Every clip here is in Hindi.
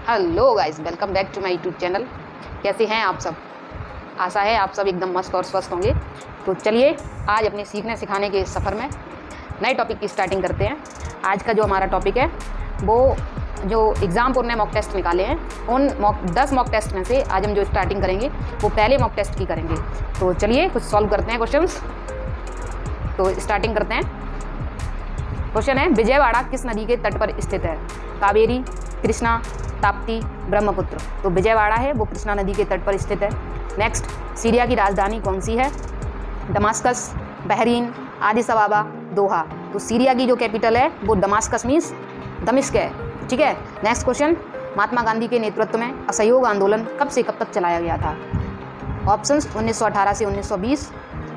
Hello guys, welcome back to my YouTube channel. कैसे हैं आप सब? आशा है आप सब एकदम मस्त और स्वस्थ होंगे। तो चलिए आज अपने सीखने सिखाने के सफ़र में नए टॉपिक की स्टार्टिंग करते हैं। आज का जो हमारा टॉपिक है वो जो एग्ज़ाम पूर्ण मॉक टेस्ट निकाले हैं, उन 10 मॉक टेस्ट में से आज हम जो स्टार्टिंग करेंगे वो पहले मॉक टेस्ट की करेंगे। तो चलिए कुछ सॉल्व करते हैं क्वेश्चंस। तो स्टार्टिंग करते हैं। क्वेश्चन है, विजयवाड़ा किस नदी के तट पर स्थित है? कावेरी, कृष्णा, ताप्ती, ब्रह्मपुत्र। तो विजयवाड़ा है वो कृष्णा नदी के तट पर स्थित है। नेक्स्ट, सीरिया की राजधानी कौन सी है? दमास्कस, बहरीन, आदिस अबाबा, दोहा। तो सीरिया की जो कैपिटल है वो दमास्कस मीन्स दमिश्क है। ठीक है। नेक्स्ट क्वेश्चन, महात्मा गांधी के नेतृत्व में असहयोग आंदोलन कब से कब तक चलाया गया था? ऑप्शंस 1918 से 1920,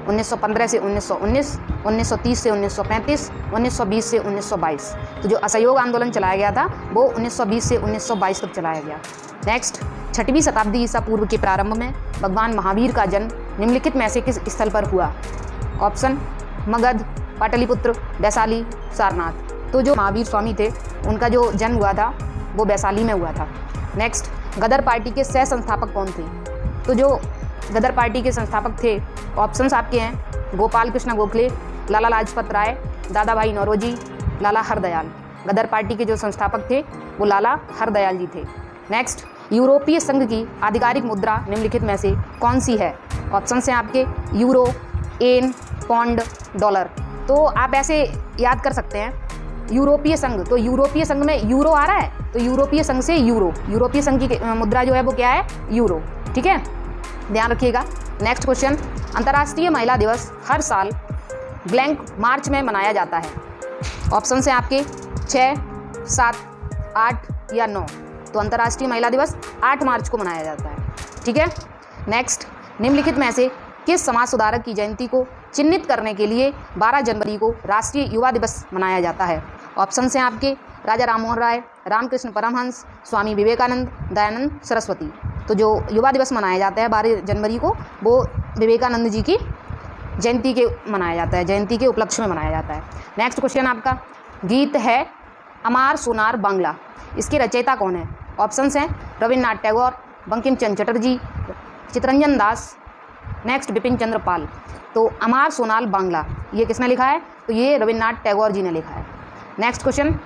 1915 से 1919, 1930 से 1935, 1920 से 1922। तो जो असहयोग आंदोलन चलाया गया था वो 1920 से 1922 तक चलाया गया। नेक्स्ट, 6वीं शताब्दी ईसा पूर्व के प्रारंभ में भगवान महावीर का जन्म निम्नलिखित में से किस स्थल पर हुआ? ऑप्शन मगध, पाटलिपुत्र, वैशाली, सारनाथ। तो जो महावीर स्वामी थे उनका जो जन्म हुआ था वो वैशाली में हुआ था। नेक्स्ट, गदर पार्टी के सह संस्थापक कौन थे? तो जो गदर पार्टी के संस्थापक थे, ऑप्शंस आपके हैं गोपाल कृष्ण गोखले, लाला लाजपत राय, दादा भाई नौरोजी, लाला हरदयाल। गदर पार्टी के जो संस्थापक थे वो लाला हरदयाल जी थे। नेक्स्ट, यूरोपीय संघ की आधिकारिक मुद्रा निम्नलिखित में से कौन सी है? ऑप्शंस हैं आपके यूरो, येन, पौंड, डॉलर। तो आप ऐसे याद कर सकते हैं, यूरोपीय संघ, तो यूरोपीय संघ में यूरो आ रहा है तो यूरोपीय संघ से यूरो, यूरोपीय संघ की मुद्रा जो है वो क्या है? यूरो। ठीक है, ध्यान रखिएगा। नेक्स्ट क्वेश्चन, अंतर्राष्ट्रीय महिला दिवस हर साल ब्लैंक मार्च में मनाया जाता है। ऑप्शन हैं आपके 6, 7, 8 या 9। तो अंतर्राष्ट्रीय महिला दिवस 8 मार्च को मनाया जाता है। ठीक है। नेक्स्ट, निम्नलिखित में से किस समाज सुधारक की जयंती को चिन्हित करने के लिए 12 जनवरी को राष्ट्रीय युवा दिवस मनाया जाता है? ऑप्शन हैं आपके राजा राममोहन राय, रामकृष्ण परमहंस, स्वामी विवेकानंद, दयानंद सरस्वती। तो जो युवा दिवस मनाया जाता है 12 जनवरी को वो विवेकानंद जी की जयंती के मनाया जाता है, जयंती के उपलक्ष्य में मनाया जाता है। नेक्स्ट क्वेश्चन आपका, गीत है अमार सोनार बांग्ला, इसके रचयिता कौन है? ऑप्शंस हैं रविन्द्रनाथ टैगोर, बंकिम चंद्र चटर्जी, चित्तरंजन दास, नेक्स्ट बिपिन चंद्र पाल। तो अमार सोनार बांग्ला ये किसने लिखा है? तो ये रविन्द्रनाथ टैगोर जी ने लिखा है। नेक्स्ट क्वेश्चन,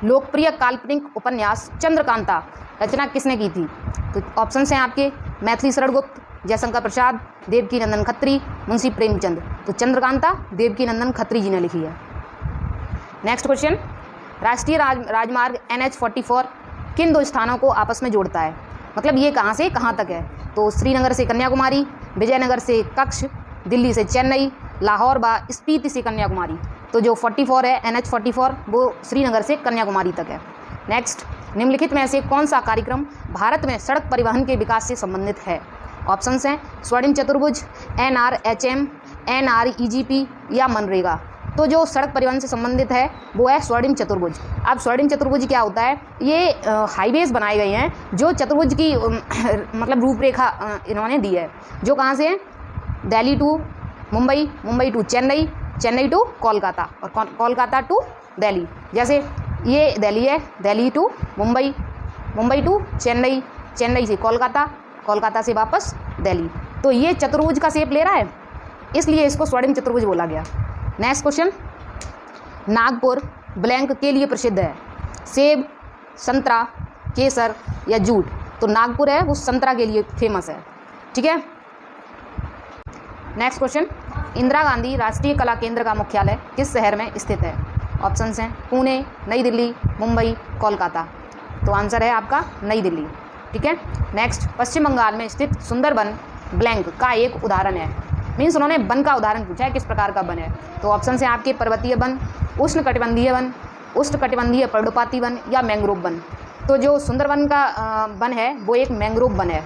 लोकप्रिय काल्पनिक उपन्यास चंद्रकांता रचना किसने की थी? तो ऑप्शंस हैं आपके मैथिली शरण गुप्त, जयशंकर प्रसाद, देवकी नंदन खत्री, मुंशी प्रेमचंद। तो चंद्रकांता देवकी नंदन खत्री जी ने लिखी है। नेक्स्ट क्वेश्चन, राष्ट्रीय राजमार्ग NH-44 किन 2 स्थानों को आपस में जोड़ता है? मतलब ये कहाँ से कहाँ तक है? तो श्रीनगर से कन्याकुमारी, विजयनगर से कच्छ, दिल्ली से चेन्नई, लाहौर व स्पीति से कन्याकुमारी। तो जो 44 है NH-44 वो श्रीनगर से कन्याकुमारी तक है। नेक्स्ट, निम्नलिखित में से कौन सा कार्यक्रम भारत में सड़क परिवहन के विकास से संबंधित है? ऑप्शंस हैं स्वर्णिम चतुर्भुज, NRHM, NREGP या मनरेगा। तो जो सड़क परिवहन से संबंधित है वो है स्वर्णिम चतुर्भुज। अब स्वर्णिम चतुर्भुज क्या होता है? ये हाईवेज बनाए गए हैं जो चतुर्भुज की मतलब रूपरेखा इन्होंने दी है, जो कहाँ से है? Delhi to Mumbai, Mumbai to Chennai, Chennai to Kolkata और कोलकाता टू दिल्ली। जैसे ये दिल्ली है, दिल्ली टू मुंबई, मुंबई टू चेन्नई, चेन्नई से कोलकाता, कोलकाता से वापस दिल्ली। तो ये चतुर्भुज का शेप ले रहा है, इसलिए इसको स्वर्णिम चतुर्भुज बोला गया। नेक्स्ट क्वेश्चन, नागपुर ब्लैंक के लिए प्रसिद्ध है? सेब, संतरा, केसर या जूट। तो नागपुर है वो संतरा के लिए फेमस है। ठीक है। नेक्स्ट क्वेश्चन, इंदिरा गांधी राष्ट्रीय कला केंद्र का मुख्यालय किस शहर में स्थित है? ऑप्शंस हैं पुणे, नई दिल्ली, मुंबई, कोलकाता। तो आंसर है आपका नई दिल्ली। ठीक है। नेक्स्ट, पश्चिम बंगाल में स्थित सुंदरबन ब्लैंक का एक उदाहरण है। मीन्स उन्होंने वन का उदाहरण पूछा है, किस प्रकार का वन है? तो ऑप्शन हैं आपके पर्वतीय वन, उष्णकटिबंधीय वन, उष्णकटिबंधीय पर्णपाती वन या मैंग्रोव वन। तो जो सुंदरबन का वन है वो एक मैंग्रोव वन है।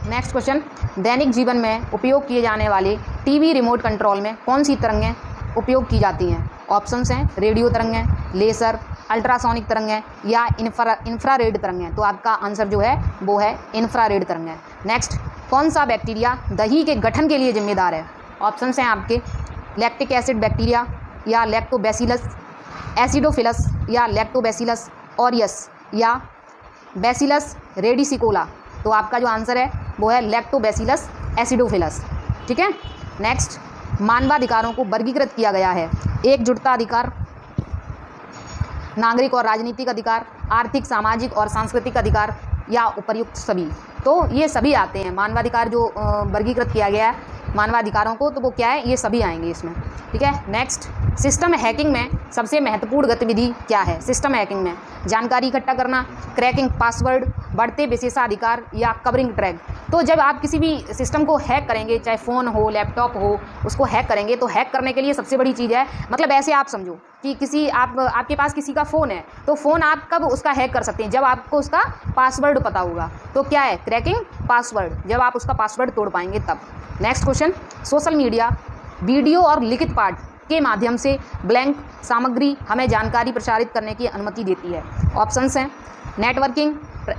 नेक्स्ट क्वेश्चन, दैनिक जीवन में उपयोग किए जाने वाले टीवी रिमोट कंट्रोल में कौन सी तरंगें उपयोग की जाती हैं? ऑप्शंस हैं रेडियो तरंगें, लेसर, अल्ट्रासोनिक तरंगें या इंफ्रारेड तरंगें। तो आपका आंसर जो है वो है इंफ्रारेड तरंगें। नेक्स्ट, कौन सा बैक्टीरिया दही के गठन के लिए जिम्मेदार है? ऑप्शंस हैं आपके लैक्टिक एसिड बैक्टीरिया या लैक्टोबैसिलस एसिडोफिलस या लैक्टोबैसिलस ऑरियस या बैसिलस रेडिसिकोला। तो आपका जो आंसर है वो है लैक्टोबैसिलस एसिडोफिलस। ठीक है। नेक्स्ट, मानवाधिकारों को वर्गीकृत किया गया है। एकजुटता अधिकार, नागरिक और राजनीतिक अधिकार, आर्थिक, सामाजिक और सांस्कृतिक अधिकार, या उपर्युक्त सभी। तो ये सभी आते हैं मानवाधिकार जो वर्गीकृत किया गया है मानवाधिकारों को, तो वो क्या है, ये सभी आएंगे इसमें। ठीक है। नेक्स्ट, सिस्टम हैकिंग में सबसे महत्वपूर्ण गतिविधि क्या है? सिस्टम हैकिंग में जानकारी इकट्ठा करना, क्रैकिंग पासवर्ड, बढ़ते विशेषाधिकार, या कवरिंग ट्रैक। तो जब आप किसी भी सिस्टम को हैक करेंगे, चाहे फ़ोन हो, लैपटॉप हो, उसको हैक करेंगे, तो हैक करने के लिए सबसे बड़ी चीज़ है, मतलब ऐसे आप समझो कि आपके पास किसी का फ़ोन है, तो फ़ोन आप कब उसका हैक कर सकते हैं? जब आपको उसका पासवर्ड पता होगा। तो क्या है? क्रैकिंग पासवर्ड, जब आप उसका पासवर्ड तोड़ पाएंगे तब। Next question, social media video और लिखित पाठ के माध्यम से ब्लैंक सामग्री हमें जानकारी प्रसारित करने की अनुमति देती है। ऑप्शंस हैं नेटवर्किंग,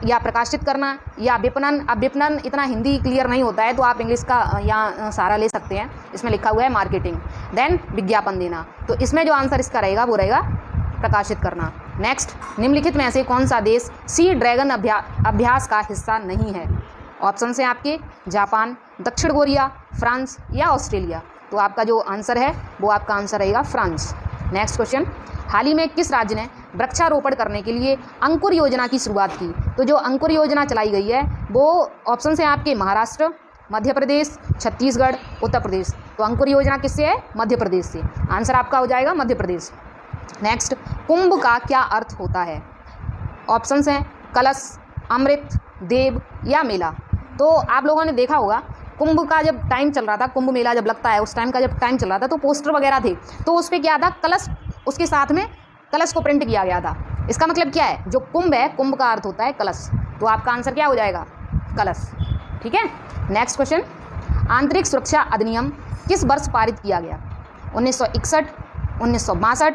या प्रकाशित करना, या विपणन। अब विपणन इतना हिंदी क्लियर नहीं होता है, तो आप इंग्लिश का यहाँ सहारा ले सकते हैं। इसमें लिखा हुआ है मार्केटिंग। देन विज्ञापन देना। तो इसमें जो आंसर इसका रहेगा वो रहेगा प्रकाशित करना। नेक्स्ट, निम्नलिखित में से कौन सा देश सी ड्रैगन अभ्यास का हिस्सा नहीं है? ऑप्शन हैं आपके जापान, दक्षिण कोरिया, फ्रांस, या ऑस्ट्रेलिया। तो आपका जो आंसर है वो आपका आंसर रहेगा फ्रांस। नेक्स्ट क्वेश्चन, हाल ही में किस राज्य ने वृक्षारोपण करने के लिए अंकुर योजना की शुरुआत की? तो जो अंकुर योजना चलाई गई है वो ऑप्शन हैं आपके महाराष्ट्र, मध्य प्रदेश, छत्तीसगढ़, उत्तर प्रदेश। तो अंकुर योजना किससे है? मध्य प्रदेश से। आंसर आपका हो जाएगा मध्य प्रदेश। नेक्स्ट, कुंभ का क्या अर्थ होता है? ऑप्शंस हैं कलश, अमृत, देव, या मेला। तो आप लोगों ने देखा होगा कुंभ का जब टाइम चल रहा था, कुंभ मेला जब लगता है उस टाइम का जब टाइम चल रहा था, तो पोस्टर वगैरह थे, तो उस पर क्या था, कलश, उसके साथ में कलश को प्रिंट किया गया था। इसका मतलब क्या है? जो कुंभ है, कुंभ का अर्थ होता है कलश। तो आपका आंसर क्या हो जाएगा? कलश। ठीक है। नेक्स्ट क्वेश्चन, आंतरिक सुरक्षा अधिनियम किस वर्ष पारित किया गया? 1961, 1962,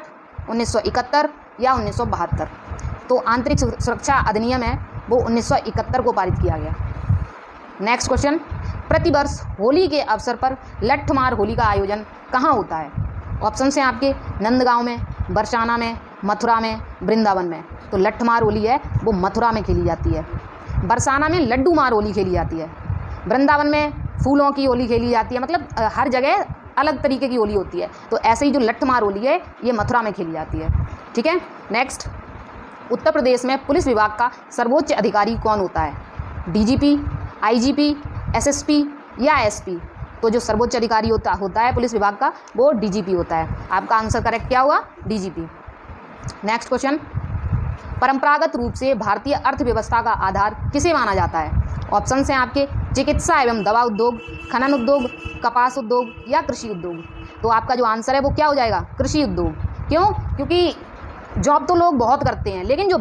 1971, या 1972। तो आंतरिक सुरक्षा अधिनियम है वो 1971 को पारित किया गया। नेक्स्ट क्वेश्चन, प्रतिवर्ष होली के अवसर पर लठमार होली का आयोजन कहाँ होता है? ऑप्शन हैं आपके नंदगांव में, बरसाना में, मथुरा में, वृंदावन में। तो लठमार होली है वो मथुरा में खेली जाती है, बरसाना में लड्डू मार होली खेली जाती है, वृंदावन में फूलों की होली खेली जाती है। मतलब हर जगह अलग तरीके की होली होती है। तो ऐसे ही जो लठमार होली है ये मथुरा में खेली जाती है। ठीक है। नेक्स्ट, उत्तर प्रदेश में पुलिस विभाग का सर्वोच्च अधिकारी कौन होता है? डीजीपी, आईजीपी, एसएसपी, या एसपी। तो जो सर्वोच्च अधिकारी होता है पुलिस विभाग का वो डीजीपी होता है। आपका आंसर करेक्ट क्या हुआ? डीजीपी। नेक्स्ट क्वेश्चन, परंपरागत रूप से भारतीय अर्थव्यवस्था का आधार किसे माना जाता है? ऑप्शन हैं आपके चिकित्सा एवं दवा उद्योग, खनन उद्योग, कपास उद्योग, या कृषि उद्योग। तो आपका जो आंसर है वो क्या हो जाएगा? कृषि उद्योग। क्यों? क्योंकि जॉब तो लोग बहुत करते हैं, लेकिन जो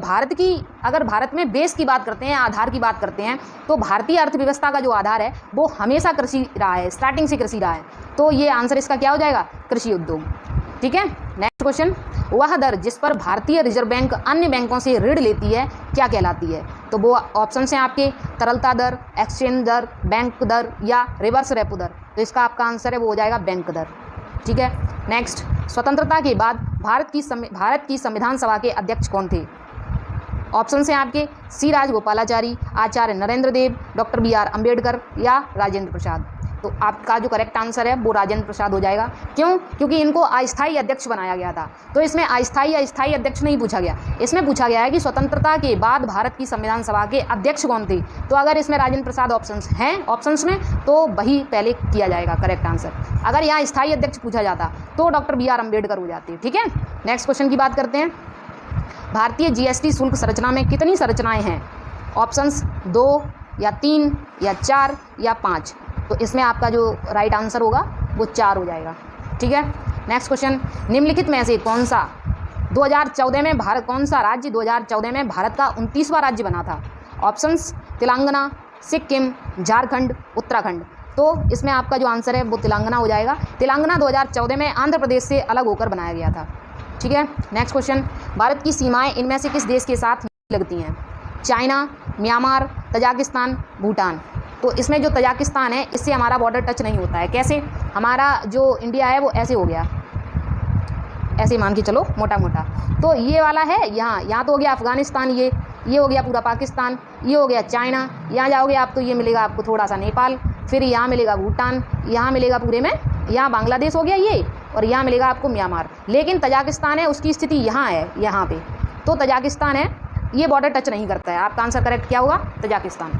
अगर भारत में बेस की बात करते हैं, आधार की बात करते हैं, तो भारतीय अर्थव्यवस्था का जो आधार है वो हमेशा कृषि रहा है, स्टार्टिंग से कृषि रहा है। तो ये आंसर इसका क्या हो जाएगा? कृषि उद्योग। ठीक है। नेक्स्ट क्वेश्चन, वह दर जिस पर भारतीय रिजर्व बैंक अन्य बैंकों से ऋण लेती है क्या कहलाती है? तो वो ऑप्शन हैं आपके तरलता दर, एक्सचेंज दर, बैंक दर, या रिवर्स रेपो दर। तो इसका आपका आंसर है वो हो जाएगा बैंक दर। ठीक है। नेक्स्ट, स्वतंत्रता के बाद भारत की संविधान सभा के अध्यक्ष कौन थे? ऑप्शन हैं आपके सी राजगोपालाचारी, आचार्य नरेंद्र देव, डॉक्टर बी आर अम्बेडकर, या राजेंद्र प्रसाद। तो आपका जो करेक्ट आंसर है वो राजेंद्र प्रसाद हो जाएगा। क्यों? क्योंकि इनको अस्थायी अध्यक्ष बनाया गया था। तो इसमें अस्थायी या स्थायी अध्यक्ष नहीं पूछा गया, इसमें पूछा गया है कि स्वतंत्रता के बाद भारत की संविधान सभा के अध्यक्ष कौन थे। तो अगर इसमें राजेंद्र प्रसाद ऑप्शंस हैं ऑप्शंस में, तो वही पहले किया जाएगा करेक्ट आंसर। अगर यहाँ स्थायी अध्यक्ष पूछा जाता तो डॉक्टर बी आर अम्बेडकर हो जाते। ठीक है। नेक्स्ट क्वेश्चन की बात करते हैं। भारतीय जीएसटी शुल्क संरचना में कितनी संरचनाएँ हैं? ऑप्शंस 2, या 3, या 4, या 5। तो इसमें आपका जो राइट आंसर होगा वो 4 हो जाएगा। ठीक है। नेक्स्ट क्वेश्चन, निम्नलिखित में से कौन सा राज्य 2014 में भारत का 29वां राज्य बना था? ऑप्शंस तेलंगाना, सिक्किम, झारखंड, उत्तराखंड। तो इसमें आपका जो आंसर है वो तेलंगाना हो जाएगा। तेलंगाना 2014 में आंध्र प्रदेश से अलग होकर बनाया गया था। ठीक है। नेक्स्ट क्वेश्चन, भारत की सीमाएं इनमें से किस देश के साथ लगती हैं? China, Myanmar, Tajikistan, Bhutan. तो इसमें जो तजाकिस्तान है इससे हमारा बॉर्डर टच नहीं होता है। कैसे? हमारा जो इंडिया है वो ऐसे हो गया, ऐसे मान के चलो मोटा मोटा। तो ये वाला है यहाँ तो हो गया अफगानिस्तान, ये ये हो गया पूरा पाकिस्तान, ये हो गया चाइना, यहाँ जाओगे आप तो ये मिलेगा आपको थोड़ा सा नेपाल, फिर यहाँ मिलेगा भूटान, यहाँ मिलेगा पूरे में, यहाँ बांग्लादेश हो गया ये, और यहाँ मिलेगा आपको म्यांमार। लेकिन तजाकिस्तान है उसकी स्थिति यहाँ है, यहाँ पे तो तजाकिस्तान है, ये बॉर्डर टच नहीं करता है। आपका आंसर करेक्ट क्या होगा? तजाकिस्तान।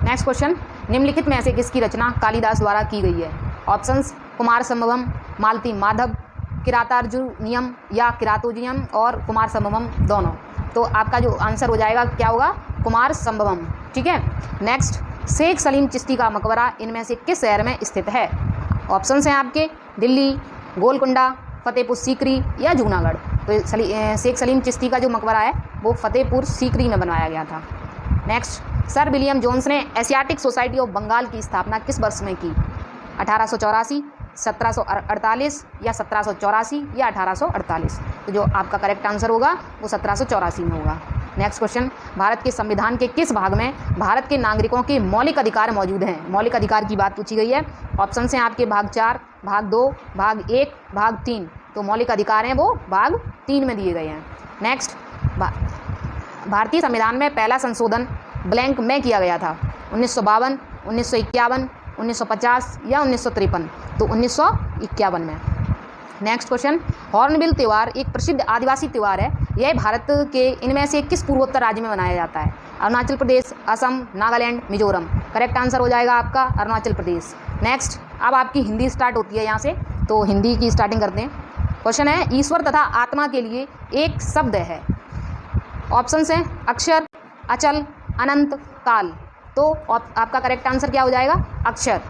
नेक्स्ट क्वेश्चन, निम्नलिखित में से किसकी रचना कालिदास द्वारा की गई है? ऑप्शंस कुमार संभवम, मालती माधव, किरातार्जुनियम या किरातोजियम और कुमार संभवम दोनों। तो आपका जो आंसर हो जाएगा क्या होगा? कुमार संभवम। ठीक है। नेक्स्ट, शेख सलीम चिश्ती का मकबरा इनमें से किस शहर में स्थित है? ऑप्शंस हैं आपके दिल्ली, गोलकुंडा, फतेहपुर सीकरी या जूनागढ़। तो शेख सलीम चिश्ती का जो मकबरा है वो फतेहपुर सीकरी में बनवाया गया था। नेक्स्ट, सर विलियम जोन्स ने एशियाटिक सोसाइटी ऑफ बंगाल की स्थापना किस वर्ष में की? 1884, 1748 या 1784 या 1848। तो जो आपका करेक्ट आंसर होगा वो 1784 में होगा। नेक्स्ट क्वेश्चन, भारत के संविधान के किस भाग में भारत के नागरिकों के मौलिक अधिकार मौजूद हैं? मौलिक अधिकार की बात पूछी गई है। ऑप्शन हैं आपके भाग 4, भाग 2, भाग 1, भाग 3। तो मौलिक अधिकार हैं वो भाग 3 में दिए गए हैं। नेक्स्ट, भारतीय संविधान में पहला संशोधन ब्लैंक में किया गया था? 1952, 1951, 1950 या 1953। तो 1951 में। नेक्स्ट क्वेश्चन, हॉर्नबिल त्यौहार एक प्रसिद्ध आदिवासी त्यौहार है, यह भारत के इनमें से किस पूर्वोत्तर राज्य में मनाया जाता है? अरुणाचल प्रदेश, असम, नागालैंड, मिजोरम। करेक्ट आंसर हो जाएगा आपका अरुणाचल प्रदेश। नेक्स्ट, अब आपकी हिंदी स्टार्ट होती है यहाँ से, तो हिंदी की स्टार्टिंग करते हैं। क्वेश्चन है, ईश्वर तथा आत्मा के लिए एक शब्द है। ऑप्शंस हैं अक्षर, अचल, अनंत, काल। तो आपका करेक्ट आंसर क्या हो जाएगा? अक्षर।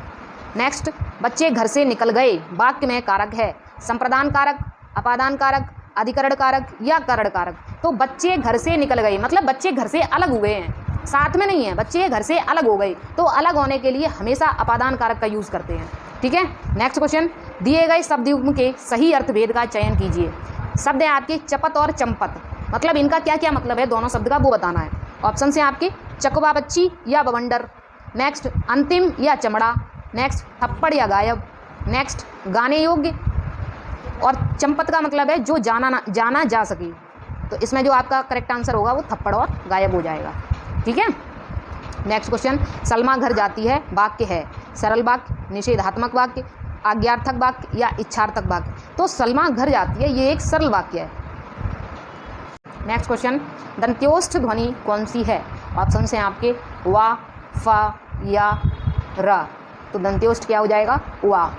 नेक्स्ट, बच्चे घर से निकल गए वाक्य में कारक है? संप्रदान कारक, अपादान कारक, अधिकरण कारक या करण कारक। तो बच्चे घर से निकल गए मतलब बच्चे घर से अलग हुए हैं, साथ में नहीं है, बच्चे घर से अलग हो गए। तो अलग होने के लिए हमेशा अपादान कारक का यूज़ करते हैं। ठीक है। नेक्स्ट क्वेश्चन, दिए गए शब्द युग्म के सही अर्थभेद का चयन कीजिए। शब्द है आपके चपत और चंपत, मतलब इनका क्या क्या मतलब है दोनों शब्द का वो बताना है। ऑप्शन हैं आपके चकवा बच्ची या बवंडर। नेक्स्ट, अंतिम या चमड़ा। नेक्स्ट, थप्पड़ या गायब। नेक्स्ट, गाने योग्य। और चंपत का मतलब है जो जाना जा सके। तो इसमें जो आपका करेक्ट आंसर होगा वो थप्पड़ और गायब हो जाएगा। ठीक है। नेक्स्ट क्वेश्चन, सलमा घर जाती है वाक्य है? सरल वाक्य, निषेधात्मक वाक्य, आज्ञार्थक वाक्य या इच्छार्थक वाक्य। तो सलमा घर जाती है ये एक सरल वाक्य है। नेक्स्ट क्वेश्चन, दंत्योष्ठ ध्वनि कौन सी है? ऑप्शन हैं आपके वा, फा या र। तो दंत्योष्ठ क्या हो जाएगा? वा।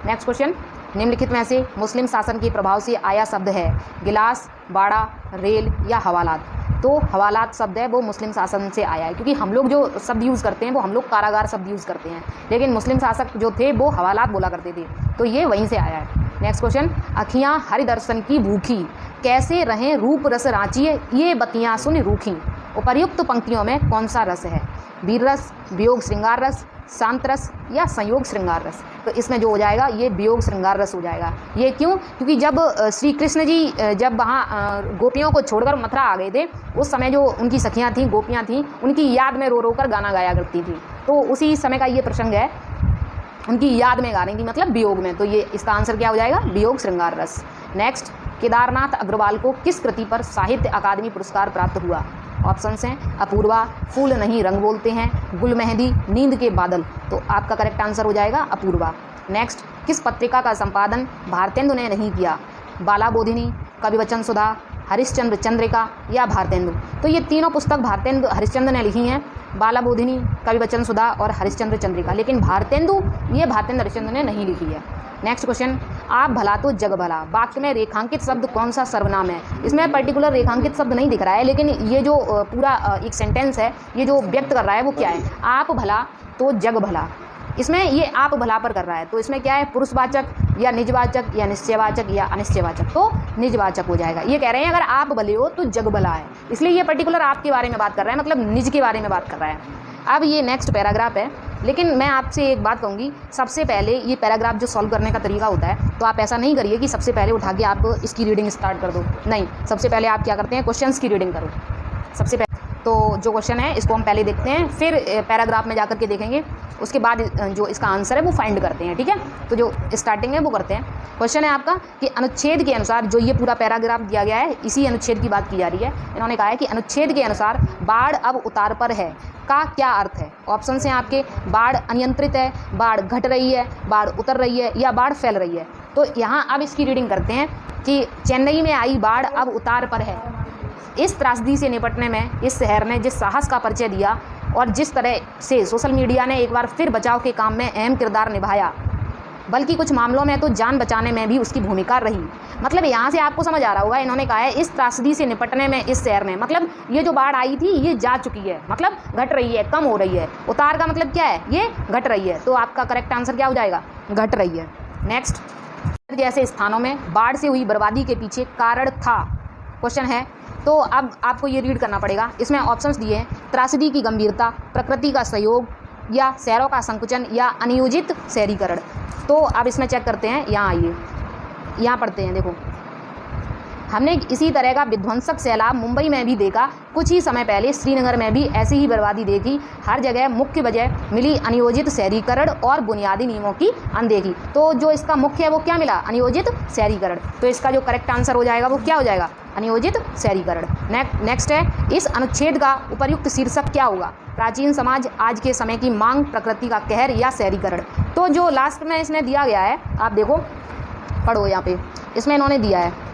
नेक्स्ट क्वेश्चन, निम्नलिखित में से मुस्लिम शासन के प्रभाव से आया शब्द है? गिलास, बाड़ा, रेल या हवालात। तो हवालात शब्द है वो मुस्लिम शासन से आया है, क्योंकि हम लोग जो शब्द यूज़ करते हैं वो हम लोग कारागार शब्द यूज़ करते हैं, लेकिन मुस्लिम शासक जो थे वो हवालात बोला करते थे, तो ये वहीं से आया है। नेक्स्ट क्वेश्चन, अखियाँ हरिदर्शन की भूखी, कैसे रहें रूप रस रांचिए, ये बतियाँ सुन रूखी। उपर्युक्त पंक्तियों में कौन सा रस है? वीर रस, वियोग श्रृंगार रस, शांत रस या संयोग श्रृंगार रस। तो इसमें जो हो जाएगा ये वियोग श्रृंगार रस हो जाएगा। ये क्यों? क्योंकि जब श्री कृष्ण जी जब वहाँ गोपियों को छोड़कर मथुरा आ गए थे, उस समय जो उनकी सखियाँ थीं, गोपियाँ थीं, उनकी याद में रो रो कर गाना गाया करती थी। तो उसी समय का ये प्रसंग है, उनकी याद में गा रही थी, मतलब वियोग में। तो ये इसका आंसर क्या हो जाएगा? वियोग श्रृंगार रस। नेक्स्ट, केदारनाथ अग्रवाल को किस कृति पर साहित्य अकादमी पुरस्कार प्राप्त हुआ? ऑप्शंस हैं अपूर्वा, फूल नहीं रंग बोलते हैं, गुल मेहंदी, नींद के बादल। तो आपका करेक्ट आंसर हो जाएगा अपूर्वा। नेक्स्ट, किस पत्रिका का संपादन भारतेंदु ने नहीं किया? बाला बोधिनी, कवि वचन सुधा, हरिश्चंद्र चंद्रिका या भारतेंदु। तो ये तीनों पुस्तक भारतेंदु हरिश्चंद्र ने लिखी हैं, बाला बोधिनी, कवि वचन सुधा और हरिश्चंद्र चंद्रिका, लेकिन भारतेंदु हरिश्चंद्र ने नहीं लिखी है। नेक्स्ट क्वेश्चन, आप भला तो जग भला वाक्य में रेखांकित शब्द कौन सा सर्वनाम है? इसमें पर्टिकुलर रेखांकित शब्द नहीं दिख रहा है, लेकिन ये जो पूरा एक सेंटेंस है, ये जो व्यक्त कर रहा है वो क्या है? आप भला तो जग भला। इसमें ये आप भला पर कर रहा है, तो इसमें क्या है? पुरुषवाचक या निजवाचक या निश्चयवाचक या अनिश्चयवाचक। तो निजवाचक हो जाएगा। ये कह रहे हैं अगर आप भले हो तो जग भला है, इसलिए ये पर्टिकुलर आपके बारे में बात कर रहा है, मतलब निज के बारे में बात कर रहा है। अब ये नेक्स्ट पैराग्राफ है, लेकिन मैं आपसे एक बात कहूँगी, सबसे पहले ये पैराग्राफ जो सॉल्व करने का तरीका होता है, तो आप ऐसा नहीं करिए कि सबसे पहले उठा के आप इसकी रीडिंग स्टार्ट कर दो। नहीं, सबसे पहले आप क्या करते हैं? क्वेश्चंस की रीडिंग करो सबसे पहले। तो जो क्वेश्चन है इसको हम पहले देखते हैं, फिर पैराग्राफ में जाकर के देखेंगे, उसके बाद जो इसका आंसर है वो फाइंड करते हैं। ठीक है, तो जो स्टार्टिंग है वो करते हैं। क्वेश्चन है आपका कि अनुच्छेद के अनुसार, जो ये पूरा पैराग्राफ दिया गया है इसी अनुच्छेद की बात की जा रही है। इन्होंने कहा है कि अनुच्छेद के अनुसार बाढ़ अब उतार पर है का क्या अर्थ है। ऑप्शन हैं आपके, बाढ़ अनियंत्रित है, बाढ़ घट रही है, बाढ़ उतर रही है, या बाढ़ फैल रही है। तो यहाँ अब इसकी रीडिंग करते हैं कि चेन्नई में आई बाढ़ अब उतार पर है। इस त्रासदी से निपटने में इस शहर ने जिस साहस का परिचय दिया और जिस तरह से सोशल मीडिया ने एक बार फिर बचाव के काम में अहम किरदार निभाया, बल्कि कुछ मामलों में तो जान बचाने में भी उसकी भूमिका रही। मतलब यहाँ से आपको समझ आ रहा होगा, इन्होंने कहा है इस त्रासदी से निपटने में इस शहर ने, मतलब ये जो बाढ़ आई थी ये जा चुकी है, मतलब घट रही है, कम हो रही है। उतार का मतलब क्या है, ये घट रही है। तो आपका करेक्ट आंसर क्या हो जाएगा, घट रही है। नेक्स्ट, जैसे स्थानों में बाढ़ से हुई बर्बादी के पीछे कारण था। क्वेश्चन है, तो अब आपको ये रीड करना पड़ेगा। इसमें ऑप्शंस दिए हैं, त्रासदी की गंभीरता, प्रकृति का सहयोग, या शहरों का संकुचन, या अनियोजित शहरीकरण। तो अब इसमें चेक करते हैं, यहाँ आइए, यहाँ पढ़ते हैं। देखो, हमने इसी तरह का विध्वंसक सैलाब मुंबई में भी देखा, कुछ ही समय पहले श्रीनगर में भी ऐसी ही बर्बादी देखी। हर जगह मुख्य वजह मिली अनियोजित शहरीकरण और बुनियादी नियमों की अनदेखी। तो जो इसका मुख्य है वो क्या मिला, अनियोजित शहरीकरण। तो इसका जो करेक्ट आंसर हो जाएगा वो क्या हो जाएगा, अनियोजित शहरीकरण। नेक्स्ट है, इस अनुच्छेद का उपर्युक्त शीर्षक क्या होगा, प्राचीन समाज, आज के समय की मांग, प्रकृति का कहर, या शहरीकरण। तो जो लास्ट में इसने दिया गया है, आप देखो, पढ़ो यहाँ पे, इसमें इन्होंने दिया है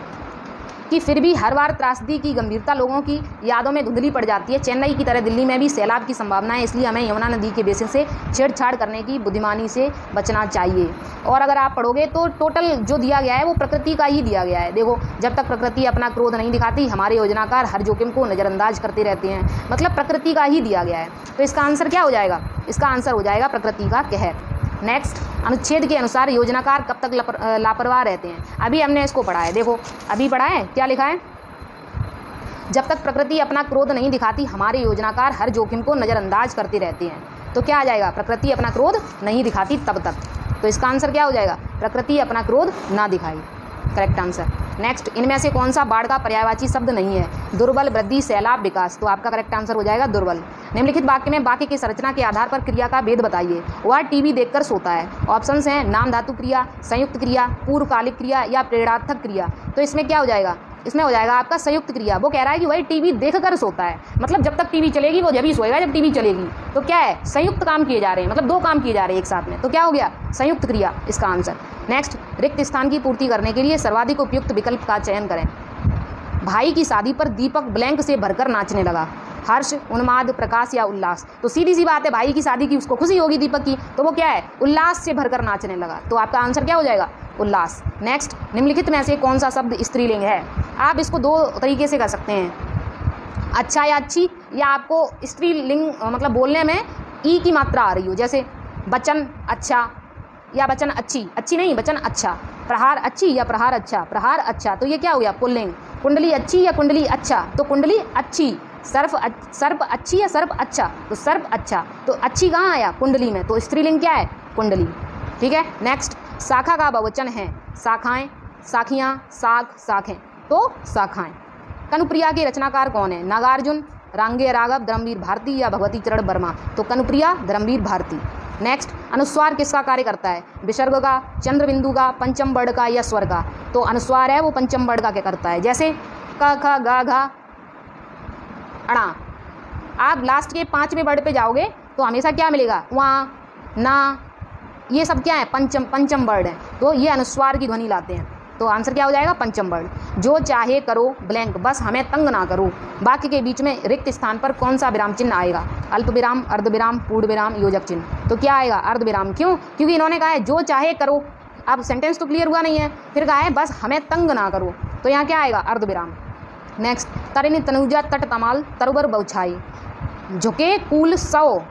कि फिर भी हर बार त्रासदी की गंभीरता लोगों की यादों में धुंधली पड़ जाती है। चेन्नई की तरह दिल्ली में भी सैलाब की संभावना है, इसलिए हमें यमुना नदी के बेसिन से छेड़छाड़ करने की बुद्धिमानी से बचना चाहिए। और अगर आप पढ़ोगे तो टोटल जो दिया गया है वो प्रकृति का ही दिया गया है। देखो, जब तक प्रकृति अपना क्रोध नहीं दिखाती, हमारे योजनाकार हर जोखिम को नज़रअंदाज करते रहते हैं। मतलब प्रकृति का ही दिया गया है। तो इसका आंसर क्या हो जाएगा, इसका आंसर हो जाएगा प्रकृति का कहर। नेक्स्ट, अनुच्छेद के अनुसार योजनाकार कब तक लापरवाह रहते हैं। अभी हमने इसको पढ़ा है, देखो अभी पढ़ा है, क्या लिखा है, जब तक प्रकृति अपना क्रोध नहीं दिखाती, हमारे योजनाकार हर जोखिम को नज़रअंदाज करते रहते हैं। तो क्या आ जाएगा, प्रकृति अपना क्रोध नहीं दिखाती तब तक। तो इसका आंसर क्या हो जाएगा, प्रकृति अपना क्रोध ना दिखाई, करेक्ट आंसर। नेक्स्ट, इनमें से कौन सा बाढ़ का पर्यायवाची शब्द नहीं है, दुर्बल, वृद्धि, सैलाब, विकास। तो आपका करेक्ट आंसर हो जाएगा दुर्बल। निम्नलिखित वाक्य में वाक्य की संरचना के आधार पर क्रिया का भेद बताइए। वह टीवी देखकर सोता है। ऑप्शंस हैं, नाम धातु क्रिया, संयुक्त क्रिया, पूर्वकालिक क्रिया, या प्रेरणार्थक क्रिया। तो इसमें क्या हो जाएगा, इसमें हो जाएगा आपका संयुक्त क्रिया। वो कह रहा है कि वही टीवी देख कर सोता है, मतलब जब तक टीवी चलेगी वो जब ही सोएगा जब टीवी चलेगी। तो क्या है, संयुक्त काम किए जा रहे हैं, मतलब दो काम किए जा रहे हैं एक साथ में। तो क्या हो गया, संयुक्त क्रिया, इसका आंसर। नेक्स्ट, रिक्त स्थान की पूर्ति करने के लिए सर्वाधिक उपयुक्त विकल्प का चयन करें। भाई की शादी पर दीपक ब्लैंक से भरकर नाचने लगा। हर्ष, उन्माद, प्रकाश, या उल्लास। तो सीधी सी बात है, भाई की शादी की उसको खुशी होगी दीपक की, तो वो क्या है, उल्लास से भरकर नाचने लगा। तो आपका आंसर क्या हो जाएगा, उल्लास। नेक्स्ट, निम्नलिखित में से कौन सा शब्द स्त्रीलिंग है। आप इसको दो तरीके से कर सकते हैं, अच्छा या अच्छी, या आपको स्त्रीलिंग मतलब बोलने में ई की मात्रा आ रही हो, जैसे बचन अच्छा या बचन अच्छी, अच्छी नहीं बचन अच्छा, प्रहार अच्छी या प्रहार अच्छा, प्रहार अच्छा। तो ये क्या हो गया, पुल्लिंग। कुंडली अच्छी या कुंडली अच्छा, तो कुंडली अच्छी। सर्प अच्छी या सर्प अच्छा, तो सर्प अच्छा। तो अच्छी कहाँ आया, कुंडली में, तो स्त्रीलिंग क्या है, कुंडली। ठीक है। नेक्स्ट, शाखा का बहुवचन है शाखाएं, साखियाँ, साख, साखें। तो शाखाएं। कनुप्रिया के रचनाकार कौन है, नागार्जुन, रांगे राघव, धर्मवीर भारती, या भगवती चरण वर्मा। तो कनुप्रिया, धर्मवीर भारती। नेक्स्ट, अनुस्वार किसका कार्य करता है, विसर्ग का, चंद्रबिंदु का, पंचम वर्ण का, या स्वर का। तो अनुस्वार है वो पंचम वर्ण का क्या करता है, जैसे क, ख, ग, घ, अणा। आप लास्ट के 5वें वर्ड पे जाओगे तो हमेशा क्या मिलेगा, वहाँ, ना, ये सब क्या है, पंचम वर्ड है। तो ये अनुस्वार की ध्वनि लाते हैं। तो आंसर क्या हो जाएगा, पंचम वर्ड। जो चाहे करो ब्लैंक, बस हमें तंग ना करो। वाक्य के बीच में रिक्त स्थान पर कौन सा विराम चिन्ह आएगा, अल्प विराम, अर्ध विराम, पूर्ण विराम, योजक चिन्ह। तो क्या आएगा, अर्ध विराम। क्यों, क्योंकि इन्होंने कहा है जो चाहे करो। अब सेंटेंस तो क्लियर हुआ नहीं है, फिर कहा है बस हमें तंग ना करो, तो यहाँ क्या आएगा, अर्ध विराम। नेक्स्ट, तरिणी तनुजा तट तमाल तरुबर बौछाई, झुके कूल सौ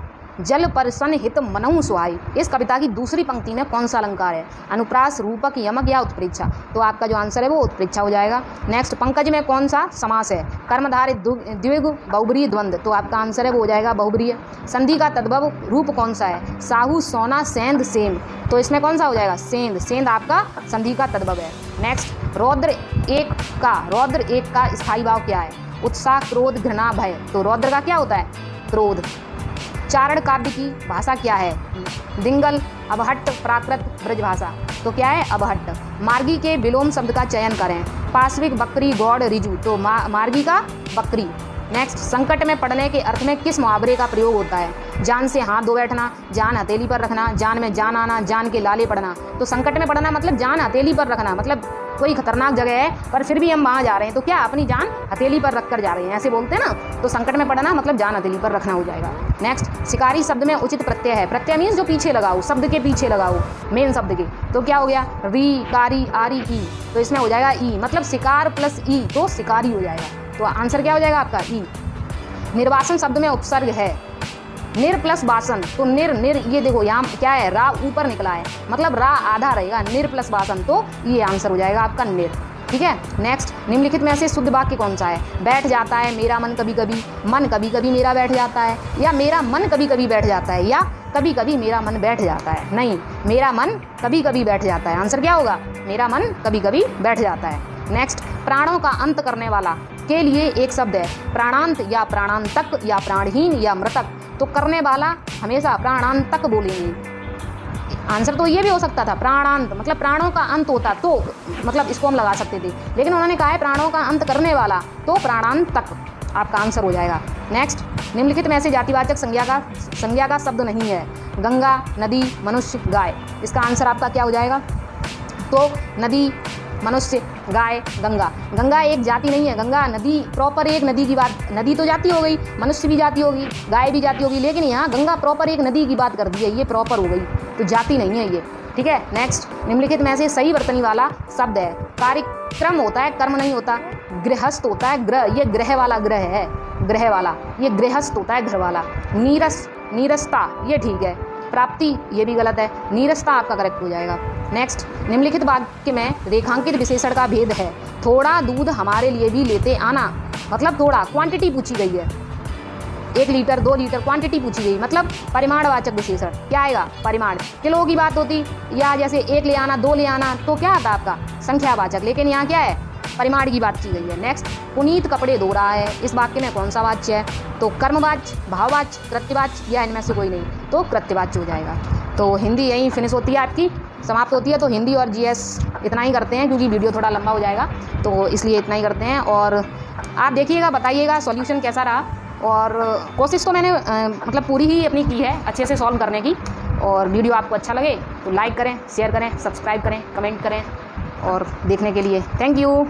जल पर सन हित मनहु सुहाई। इस कविता की दूसरी पंक्ति में कौन सा अलंकार है, अनुप्रास, रूपक, यमक, या उत्प्रेक्षा। तो आपका जो आंसर है वो उत्प्रेक्षा हो जाएगा। नेक्स्ट, पंकज में कौन सा समास है, कर्मधारय, द्विग, बहुब्रीहि, द्वंद्व। तो आपका आंसर है वो हो जाएगा बहुब्रीहि। संधि का तद्भव रूप कौन सा है, साहू, सोना, सेंध, सेम। तो इसमें कौन सा हो जाएगा, सेंध। सेंध आपका संधि का तद्भव है। नेक्स्ट, रौद्र एक का स्थायी भाव क्या है, उत्साह, क्रोध, घृणा, भय। तो रौद्र का क्या होता है? क्रोध। चारण काव्य की भाषा क्या है? दिंगल, अबहट्ट, प्राकृत, ब्रजभाषा। तो क्या है? अबहट्ट। मार्गी के विलोम शब्द का चयन करें। पाश्विक, बकरी, गौड़, रिजु। तो मार्गी का बकरी। नेक्स्ट, संकट में पड़ने के अर्थ में किस मुहावरे का प्रयोग होता है? जान से हाथ धो बैठना, जान हथेली पर रखना, जान में जान आना, जान के लाले पड़ना। तो संकट में पड़ना मतलब जान हथेली पर रखना, मतलब कोई खतरनाक जगह है पर फिर भी हम वहाँ जा रहे हैं तो क्या अपनी जान हथेली पर रख कर जा रहे हैं, ऐसे बोलते हैं ना। तो संकट में पड़ना मतलब जान हथेली पर रखना हो जाएगा। नेक्स्ट, शिकारी शब्द में उचित प्रत्यय है। प्रत्यय मीन्स जो पीछे लगाओ, शब्द के पीछे लगाओ, मेन शब्द के। तो क्या हो गया? री, कारी, आरी, ई। तो इसमें हो जाएगा ई, मतलब शिकार प्लस ई तो शिकारी हो जाएगा। तो आंसर क्या हो जाएगा आपका? ई। निर्वासन शब्द में उपसर्ग है। निर प्लस वासन। तो निर, ये देखो यहाँ क्या है? रा ऊपर निकला है, मतलब रा आधा रहेगा। निर प्लस वासन, तो ये आंसर हो जाएगा आपका निर। ठीक है। नेक्स्ट, निम्नलिखित में से शुद्ध वाक्य कौन सा है? बैठ जाता है मेरा मन कभी कभी, मन कभी कभी मेरा बैठ जाता है, या मेरा मन कभी कभी बैठ जाता है, या कभी कभी मेरा मन बैठ जाता है। नहीं, मेरा मन कभी कभी बैठ जाता है। आंसर क्या होगा? मेरा मन कभी कभी बैठ जाता है। नेक्स्ट, प्राणों का अंत करने वाला के लिए एक शब्द है। प्राणांत या प्राणांतक या प्राणहीन या मृतक। तो करने वाला हमेशा प्राणांतक बोलेंगे। आंसर तो ये भी हो सकता था प्राणांत, मतलब प्राणों का अंत होता तो मतलब इसको हम लगा सकते थे, लेकिन उन्होंने कहा है प्राणों का अंत करने वाला, तो प्राणांतक आपका आंसर हो जाएगा। नेक्स्ट, निम्नलिखित में से जातिवाचक संज्ञा का शब्द नहीं है। गंगा, नदी, मनुष्य, गाय। इसका आंसर आपका क्या हो जाएगा? तो नदी, मनुष्य, गाय, गंगा। गंगा एक जाति नहीं है, गंगा नदी प्रॉपर एक नदी की बात, नदी तो जाति हो गई, मनुष्य भी जाति होगी, गाय भी जाति होगी, लेकिन यहाँ गंगा प्रॉपर एक नदी की बात कर दी है, ये प्रॉपर हो गई, तो जाति नहीं है ये। ठीक है। नेक्स्ट, निम्नलिखित में से सही वर्तनी वाला शब्द है। कार्यक्रम होता है, कर्म नहीं होता। गृहस्थ होता है, ग्रह, ये ग्रह वाला ग्रह है, ग्रह वाला, ये गृहस्थ होता है, घर वाला। नीरस, नीरसता, ये ठीक है। प्राप्ति, ये भी गलत है, नीरसता आपका करेक्ट हो जाएगा। नेक्स्ट, निम्नलिखित वाक्य में रेखांकित विशेषण का भेद है। थोड़ा दूध हमारे लिए भी लेते आना, मतलब थोड़ा क्वांटिटी पूछी गई है, 1 लीटर 2 लीटर क्वांटिटी पूछी गई, मतलब परिमाणवाचक विशेषण क्या आएगा? परिमाण। किलो की बात होती या जैसे 1 ले आना 2 ले आना तो क्या आता आपका? संख्यावाचक, लेकिन यहाँ क्या है? परिमाण की बात की गई है। नेक्स्ट, पुनीत कपड़े धो रहा है, इस वाक्य में कौन सा वाच्य है? तो कर्मवाच्य, भाववाच्य, कृत्यवाच्य, या इनमें से कोई नहीं, तो कृत्यवाच्य हो जाएगा। तो हिंदी यहीं फिनिश होती है आपकी, समाप्त होती है। तो हिंदी और जीएस इतना ही करते हैं क्योंकि वीडियो थोड़ा लंबा हो जाएगा, तो इसलिए इतना ही करते हैं। और आप देखिएगा, बताइएगा सॉल्यूशन कैसा रहा। और कोशिश तो मैंने मतलब पूरी ही अपनी की है अच्छे से सॉल्व करने की। और वीडियो आपको अच्छा लगे तो लाइक करें, शेयर करें, सब्सक्राइब करें, कमेंट करें। और देखने के लिए थैंक यू।